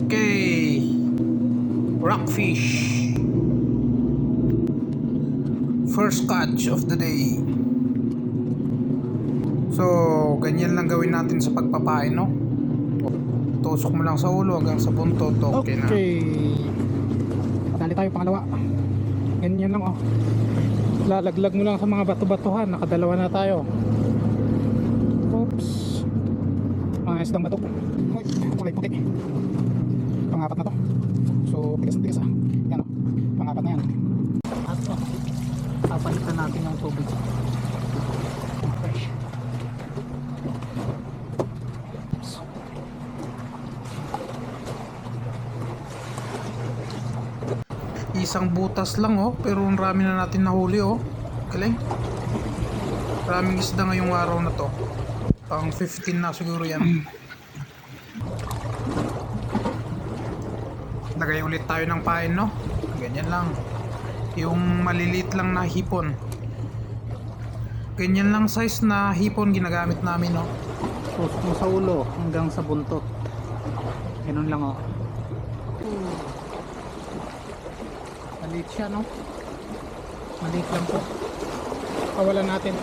Okay, rockfish, first catch of the day. So ganyan lang gawin natin sa pagpapain, no? Tusok mo lang sa ulo hanggang sa buntot. Okay na. Dali tayo pangalawa. Ganyan lang, oh. Lalaglag mo lang sa mga bato-batuhan. Nakadalawa na tayo. Oops. Mga isdang bato. Uy, kulay puti. Pangapat na to. So tigas na tigas, ah. Yan, oh. Pangapat na yan. At papalitan natin yung tubig. Fresh. Isang butas lang, oh, pero ang rami na natin nahuli, oh. Galing. Maraming isda ngayong araw na to. Pang 15 na siguro yan. Lagay ulit tayo ng pain, no? Ganyan lang. Yung maliliit lang na hipon. Ganyan lang size na hipon ginagamit namin, no? Tusok mo sa ulo hanggang sa buntot. Ganun lang, oh. Maliit siya, no? Maliit lang po. Kawalan natin.